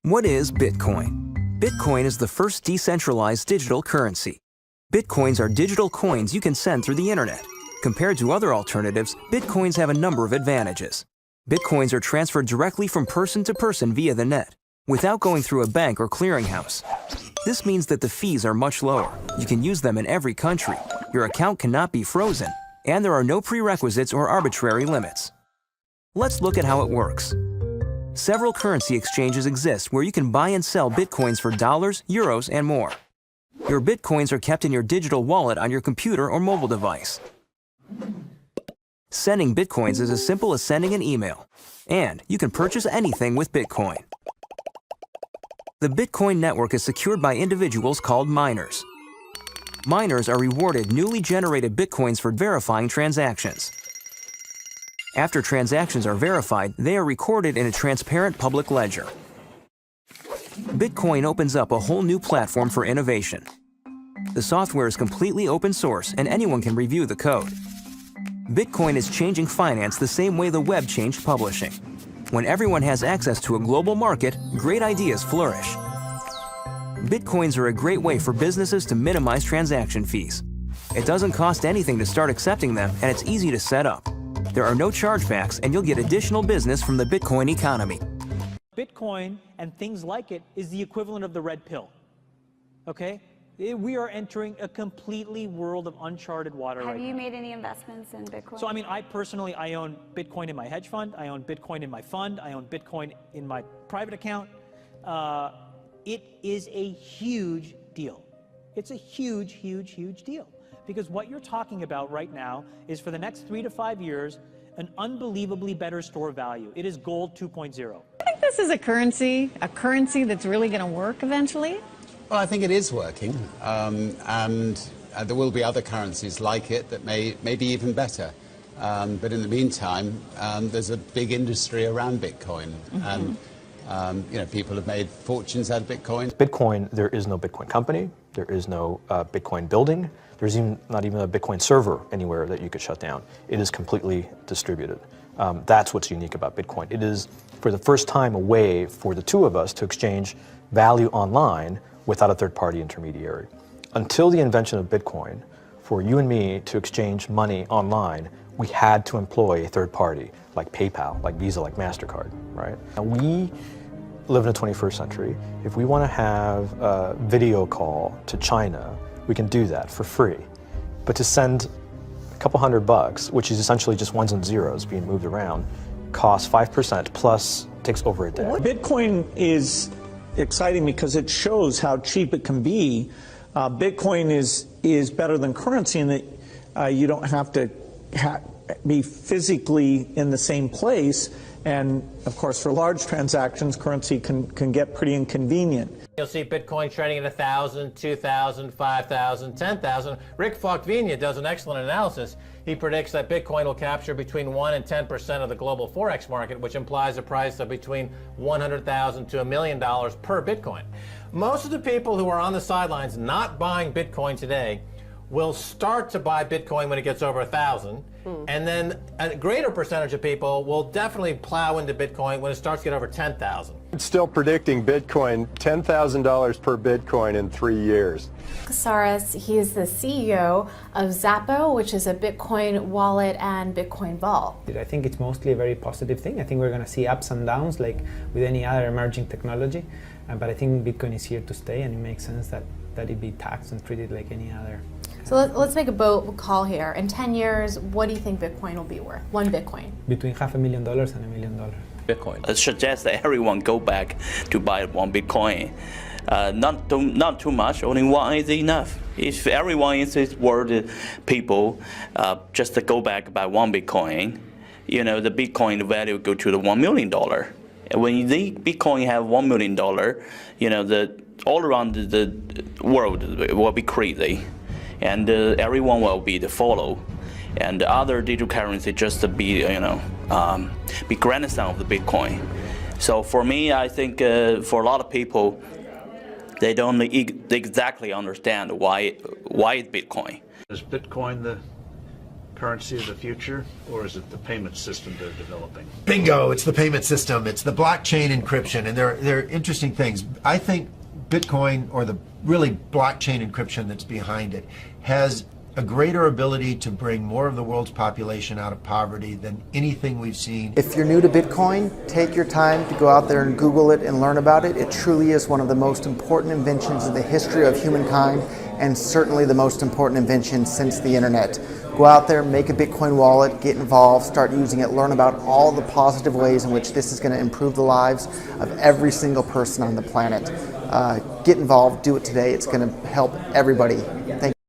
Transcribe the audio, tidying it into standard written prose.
What is Bitcoin? Bitcoin is the first decentralized digital currency. Bitcoins are digital coins you can send through the internet. Compared to other alternatives, Bitcoins have a number of advantages. Bitcoins are transferred directly from person to person via the net, without going through a bank or clearinghouse. This means that the fees are much lower. You can use them in every country. Your account cannot be frozen, and there are no prerequisites or arbitrary limits. Let's look at how it works. Several currency exchanges exist where you can buy and sell Bitcoins for dollars, euros, and more. Your Bitcoins are kept in your digital wallet on your computer or mobile device. Sending Bitcoins is as simple as sending an email, and you can purchase anything with Bitcoin. The Bitcoin network is secured by individuals called miners. Miners are rewarded newly generated Bitcoins for verifying transactions. After transactions are verified, they are recorded in a transparent public ledger. Bitcoin opens up a whole new platform for innovation. The software is completely open source and anyone can review the code. Bitcoin is changing finance the same way the web changed publishing. When everyone has access to a global market, great ideas flourish. Bitcoins are a great way for businesses to minimize transaction fees. It doesn't cost anything to start accepting them, and it's easy to set up. There are no chargebacks, and you'll get additional business from the Bitcoin economy. Bitcoin and things like it is the equivalent of the red pill. Okay? We are entering a completely world of uncharted water right now. Have you made any investments in Bitcoin? So, I mean, I own Bitcoin in my hedge fund. I own Bitcoin in my fund. I own Bitcoin in my private account. It is a huge deal. It's a huge, huge, huge deal. Because what you're talking about right now is for the next 3 to 5 years, an unbelievably better store value. It is gold 2.0. I think this is a currency that's really going to work eventually. Well, I think it is working, and there will be other currencies like it that may be even better. But in the meantime, there's a big industry around Bitcoin, and people have made fortunes out of Bitcoin. Bitcoin, there is no Bitcoin company, there is no Bitcoin building, there's not even a Bitcoin server anywhere that you could shut down. It is completely distributed. That's what's unique about Bitcoin. It is, for the first time, a way for the two of us to exchange value online without a third-party intermediary. Until the invention of Bitcoin, for you and me to exchange money online, we had to employ a third party, like PayPal, like Visa, like MasterCard, right? And we live in the 21st century. If we want to have a video call to China, we can do that for free. But to send a couple $100, which is essentially just ones and zeros being moved around, costs 5% plus takes over a day. Bitcoin is exciting because it shows how cheap it can be. Bitcoin is better than currency in that you don't have to be physically in the same place. And of course, for large transactions, currency can get pretty inconvenient. You'll see Bitcoin trading at 1,000, 2,000, 5,000, 10,000. Rick Falkvinia does an excellent analysis. He predicts that Bitcoin will capture between 1 and 10% of the global Forex market, which implies a price of between $100,000 to $1 million per Bitcoin. Most of the people who are on the sidelines not buying Bitcoin today will start to buy Bitcoin when it gets over 1,000, and then a greater percentage of people will definitely plow into Bitcoin when it starts to get over 10,000. It's still predicting Bitcoin $10,000 per Bitcoin in 3 years. Casares, he is the CEO of Xapo, which is a Bitcoin wallet and Bitcoin vault. I think it's mostly a very positive thing. I think we're going to see ups and downs like with any other emerging technology, but I think Bitcoin is here to stay, and it makes sense that it be taxed and treated like any other. So let's make a bold call here. In 10 years, what do you think Bitcoin will be worth? One Bitcoin? Between $500,000 and $1 million. Bitcoin. I suggest that everyone go back to buy one Bitcoin. Not too much, only one is enough. If everyone in this world, people, just to go back buy one Bitcoin, the Bitcoin value go to the $1 million. And when the Bitcoin have $1 million, all around the world will be crazy. And everyone will be the follow, and the other digital currency just to be be grandson of the Bitcoin. So for me, I think for a lot of people, they don't exactly understand why it's Bitcoin. Is Bitcoin the currency of the future, or is it the payment system they're developing? Bingo, it's the payment system. It's the blockchain encryption, and they're interesting things. I think Bitcoin, or the really blockchain encryption that's behind it, has a greater ability to bring more of the world's population out of poverty than anything we've seen. If you're new to Bitcoin, take your time to go out there and Google it and learn about it. It truly is one of the most important inventions in the history of humankind, and certainly the most important invention since the internet. Go out there, make a Bitcoin wallet, get involved, start using it, learn about all the positive ways in which this is going to improve the lives of every single person on the planet. Get involved, do it today. It's going to help everybody